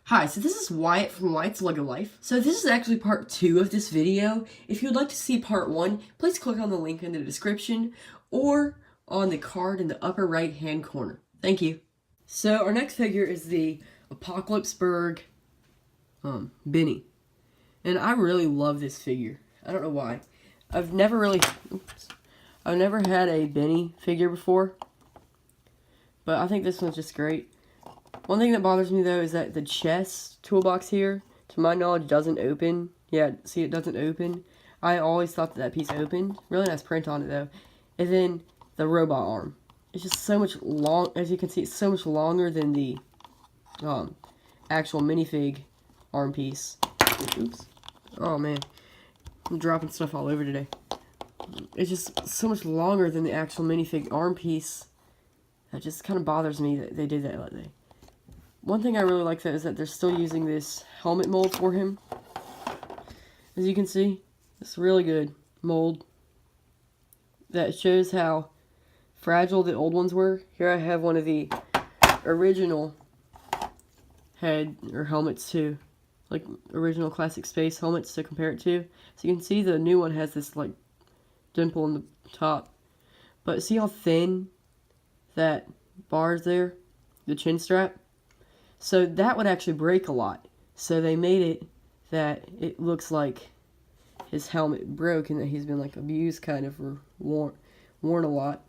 Hi, so this is Wyatt from Wyatt's Lego Life. So this is actually part 2 of this video. If you would like to see part 1, please click on the link in the description or on the card in the upper right hand corner. Thank you. So our next figure is the Apocalypseburg Benny. And I really love this figure. I don't know why. I've never had a Benny figure before, but I think this one's just great. One thing that bothers me though is that the chest toolbox here, to my knowledge, doesn't open. Yeah, see, it doesn't open. I always thought that piece opened. Really nice print on it though. And then the robot arm. It's just so much long. As you can see, it's so much longer than the actual minifig arm piece. Oops. Oh man, I'm dropping stuff all over today. It's just so much longer than the actual minifig arm piece. That just kind of bothers me that they did that like that. One thing I really like though is that they're still using this helmet mold for him. As you can see, it's really good mold that shows how fragile the old ones were. Here I have one of the original head or helmets too, like original classic space helmets to compare it to. So you can see the new one has this like dimple in the top, but see how thin that bar is there, the chin strap? So that would actually break a lot. So they made it that it looks like his helmet broke and that he's been like abused kind of, or worn a lot.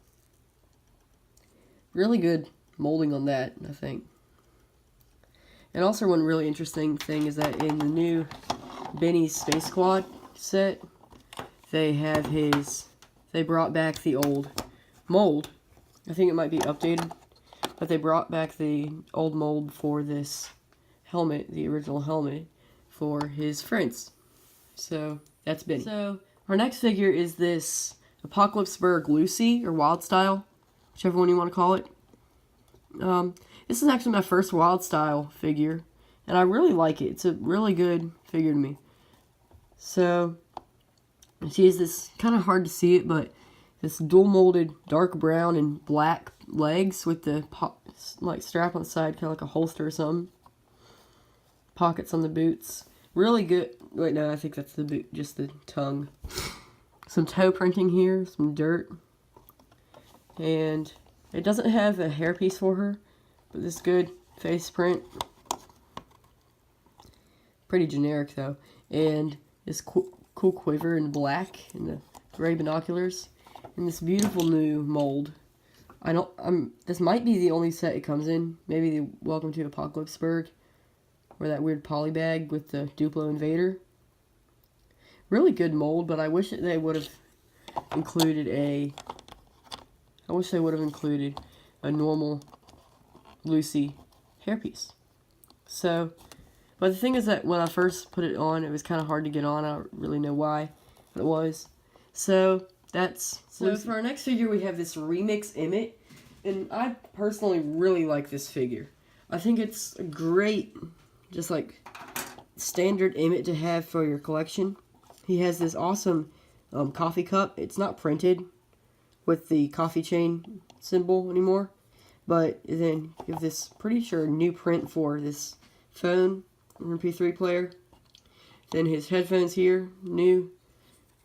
Really good molding on that, I think. And also one really interesting thing is that in the new Benny's Space Squad set, they brought back the old mold. I think it might be updated, but they brought back the old mold for this helmet, the original helmet, for his friends. So that's Benny. So our next figure is this Apocalypseburg Lucy, or Wild Style, whichever one you want to call it. This is actually my first Wild Style figure, and I really like it. It's a really good figure to me. So she has this, kind of hard to see it, but this dual molded dark brown and black legs with the like strap on the side, kind of like a holster or something. Pockets on the boots. Really good. Wait, no, I think that's the boot, just the tongue. Some toe printing here, some dirt. And it doesn't have a hairpiece for her, but this good face print. Pretty generic though. And this cool quiver in black and the gray binoculars. And this beautiful new mold. This might be the only set it comes in. Maybe the Welcome to Apocalypseburg, or that weird poly bag with the Duplo Invader. Really good mold, but I wish that they would have included a normal Lucy hairpiece. So, but the thing is that when I first put it on, it was kind of hard to get on. I don't really know why, but it was. So that's Lucy. For our next figure, we have this Remix Emmett, and I personally really like this figure. I think it's a great, just like standard Emmett to have for your collection. He has this awesome coffee cup. It's not printed with the coffee chain symbol anymore, but then you have this, pretty sure, new print for this phone MP3 player. Then his headphones here, new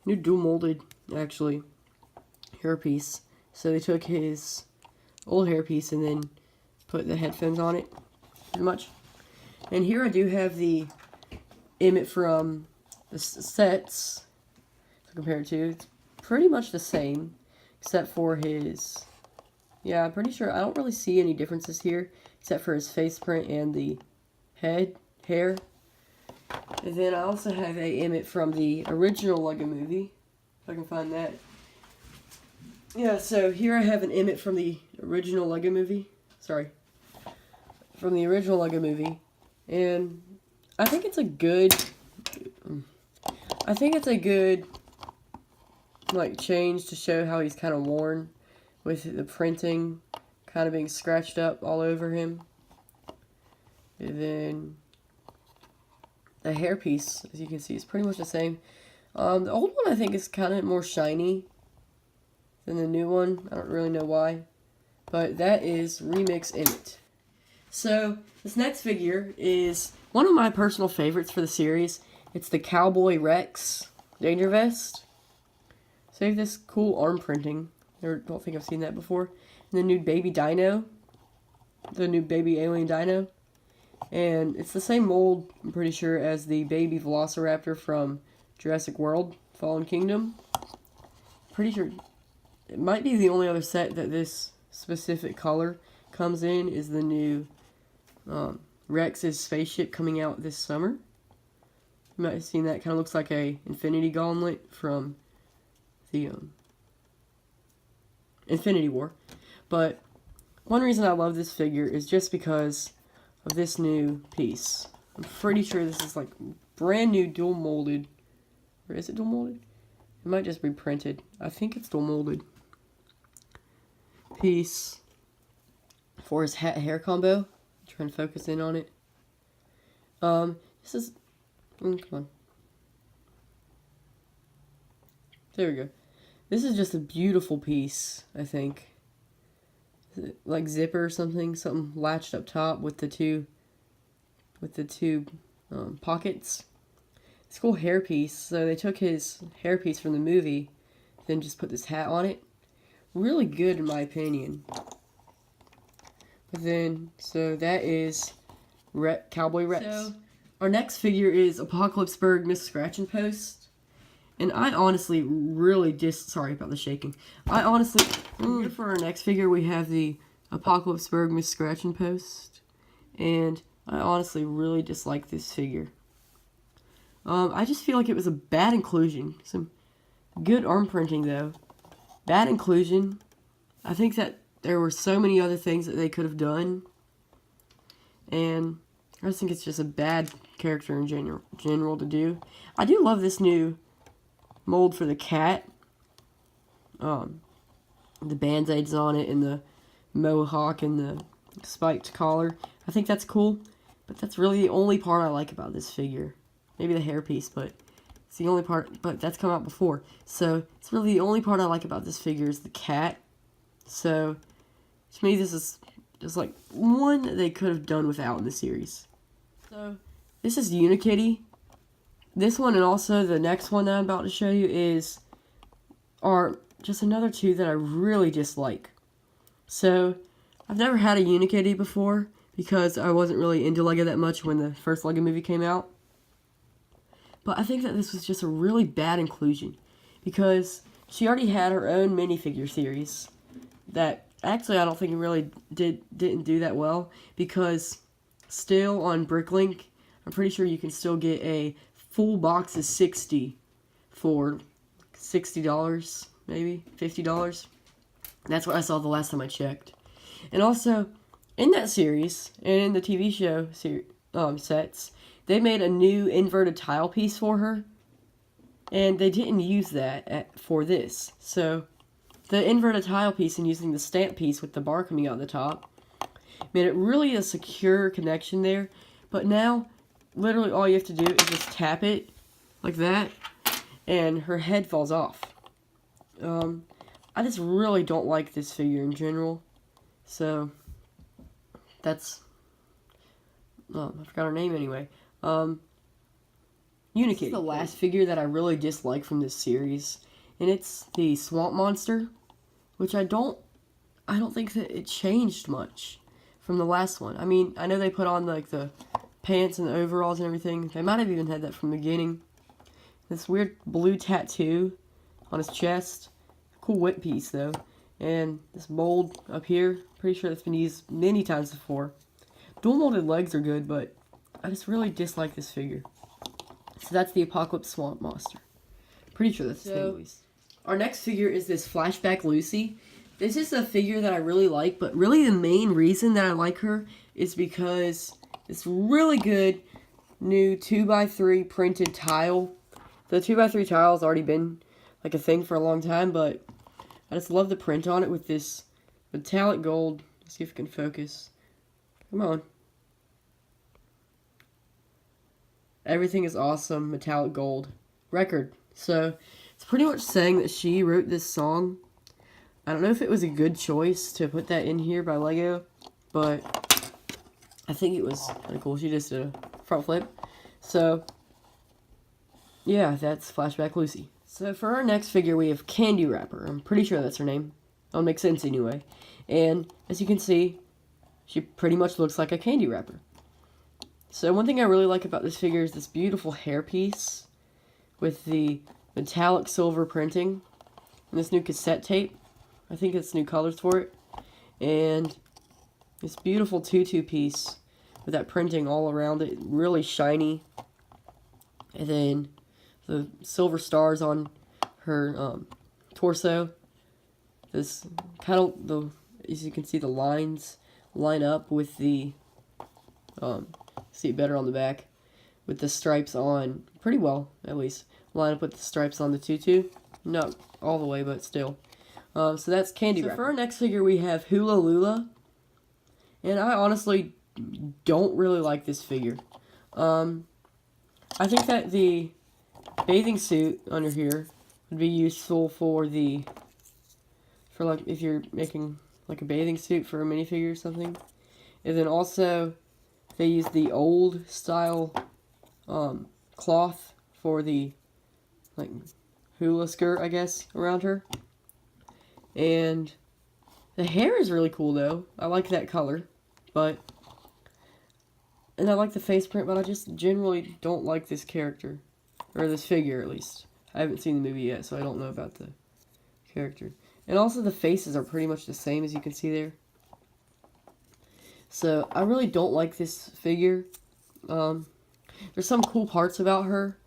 dual molded actually hairpiece. So they took his old hairpiece and then put the headphones on it, pretty much. And here I do have the Emmett from the sets to compare it to. It's pretty much the same, except for his, yeah, I'm pretty sure I don't really see any differences here, except for his face print and the hair. And then I also have a Emmett from the original Lego Movie, if I can find that. Yeah, so here I have an Emmett from the original Lego Movie. From the original Lego Movie. And I think it's a good like change to show how he's kind of worn, with the printing kind of being scratched up all over him. And then the hairpiece, as you can see, is pretty much the same. The old one I think is kind of more shiny than the new one. I don't really know why. But that is Remix Emmett. So, this next figure is one of my personal favorites for the series. It's the Cowboy Rex Danger Vest. So, you have this cool arm printing. I don't think I've seen that before. And the new baby dino. The new baby alien dino. And it's the same mold, I'm pretty sure, as the baby velociraptor from Jurassic World Fallen Kingdom. Pretty sure it might be the only other set that this specific color comes in is the new Rex's spaceship coming out this summer. You might have seen that. Kind of looks like a Infinity Gauntlet from the Infinity War. But one reason I love this figure is just because of this new piece. I'm pretty sure this is like brand new dual molded. Or is it dual molded? It might just be printed. I think it's dual molded piece for his hat hair combo. Trying to focus in on it. This is come on. There we go. This is just a beautiful piece, I think. Is it like zipper or something latched up top with the two pockets. It's a cool hairpiece. So they took his hairpiece from the movie, then just put this hat on it. Really good in my opinion. But then, so that is Cowboy Rex. So, our next figure is Apocalypseburg Miss Scratch and Post. And I honestly really sorry about the shaking. I honestly, here for our next figure we have the Apocalypseburg Miss Scratch and Post. And I honestly really dislike this figure. I just feel like it was a bad inclusion. Some good arm printing though. Bad inclusion. I think that there were so many other things that they could have done. And I just think it's just a bad character in general to do. I do love this new mold for the cat. The band-aids on it and the mohawk and the spiked collar. I think that's cool. But that's really the only part I like about this figure. Maybe the hairpiece, but it's the only part. But that's come out before. So it's really the only part I like about this figure is the cat. So to me, this is just like one that they could have done without in the series. So this is Unikitty. This one and also the next one that I'm about to show you are just another two that I really dislike. So I've never had a Unikitty before because I wasn't really into LEGO that much when the first LEGO movie came out. But I think that this was just a really bad inclusion because she already had her own minifigure series that actually I don't think it really didn't do that well because still on Bricklink, I'm pretty sure you can still get a full box of 60 for $60, maybe $50. That's what I saw the last time I checked. And also, in that series, and in the TV show sets, they made a new inverted tile piece for her. And they didn't use that for this. So, the inverted tile piece and using the stamp piece with the bar coming out the top made it really a secure connection there. But now, literally all you have to do is just tap it like that, and her head falls off. I just really don't like this figure in general. So, that's... I forgot her name anyway. Unikitty. This is the last figure that I really dislike from this series. And it's the Swamp Monster, which I don't think that it changed much from the last one. I mean, I know they put on like the pants and the overalls and everything. They might have even had that from the beginning. This weird blue tattoo on his chest. Cool whip piece though. And this mold up here, pretty sure that's been used many times before. Dual molded legs are good, but I just really dislike this figure. So that's the Apocalypse Swamp Monster. Pretty sure that's the name at least. Our next figure is this Flashback Lucy. This is a figure that I really like, but really the main reason that I like her is because it's really good new 2x3 printed tile. The 2x3 tile has already been like a thing for a long time, but I just love the print on it with this metallic gold. Let's see if we can focus. Come on. Everything is awesome, metallic gold. Record. So, it's pretty much saying that she wrote this song. I don't know if it was a good choice to put that in here by LEGO, but I think it was kind of cool. She just did a front flip. So, yeah, that's Flashback Lucy. So for our next figure, we have Candy Wrapper. I'm pretty sure that's her name. That'll make sense anyway. And as you can see, she pretty much looks like a candy wrapper. So one thing I really like about this figure is this beautiful hairpiece with the metallic silver printing and this new cassette tape. I think it's new colors for it. And this beautiful tutu piece with that printing all around it, really shiny. And then the silver stars on her torso. This kind of, as you can see, the lines line up with the, see it better on the back, with the stripes on, pretty well, at least, line up with the stripes on the tutu. Not all the way, but still. So that's Candy Wrapper. For our next figure, we have Hula Lula. And I honestly don't really like this figure. I think that the bathing suit under here would be useful for like if you're making like a bathing suit for a minifigure or something. And then also they use the old style cloth for the like hula skirt, I guess, around her. And the hair is really cool though. I like that color, and I like the face print, but I just generally don't like this character, or this figure at least. I haven't seen the movie yet, so I don't know about the character. And also the faces are pretty much the same, as you can see there. So I really don't like this figure. There's some cool parts about her,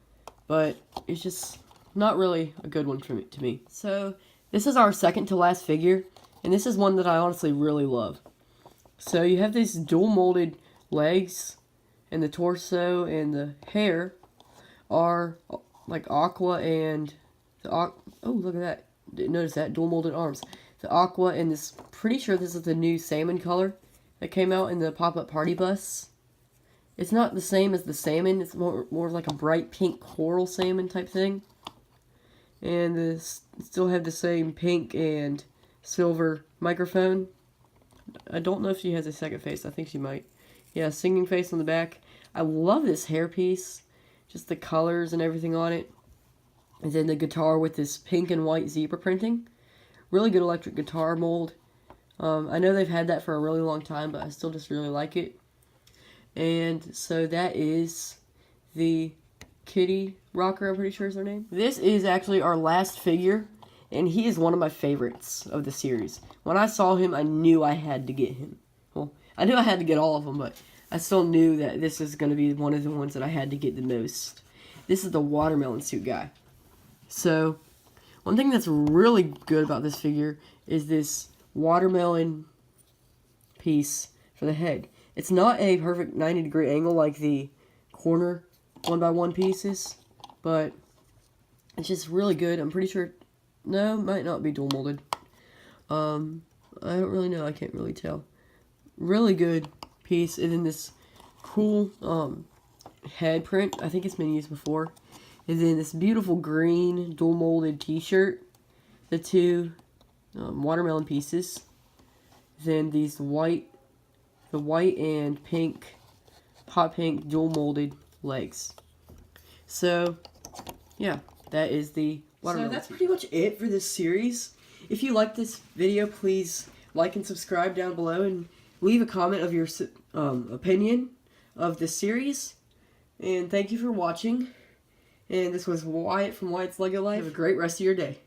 but it's just not really a good one to me. So this is our second to last figure, and this is one that I honestly really love. So you have these dual molded legs, and the torso and the hair are like aqua and oh, look at that. Didn't notice that. Dual molded arms. The aqua and this, pretty sure this is the new salmon color that came out in the pop-up party bus. It's not the same as the salmon. It's more like a bright pink coral salmon type thing. And this still have the same pink and silver microphone. I don't know if she has a second face. I think she might. Yeah, singing face on the back. I love this hairpiece. Just the colors and everything on it. And then the guitar with this pink and white zebra printing. Really good electric guitar mold. I know they've had that for a really long time, but I still just really like it. And so that is the Kitty Rocker, I'm pretty sure is her name. This is actually our last figure, and he is one of my favorites of the series. When I saw him, I knew I had to get him. Well, I knew I had to get all of them, but I still knew that this is going to be one of the ones that I had to get the most. This is the watermelon suit guy. So, one thing that's really good about this figure is this watermelon piece for the head. It's not a perfect 90-degree angle like the corner 1x1 pieces, but it's just really good. I'm pretty sure, no, might not be dual molded. I don't really know. I can't really tell. Really good piece, and then this cool head print. I think it's been used before. And then this beautiful green dual molded t-shirt. The two watermelon pieces. Then these the white and pink, hot pink dual molded legs. So, yeah, that is the watermelon. So that's pretty much it for this series. If you like this video, please like and subscribe down below and leave a comment of your opinion of this series. And thank you for watching. And this was Wyatt from Wyatt's Lego Life. Have a great rest of your day.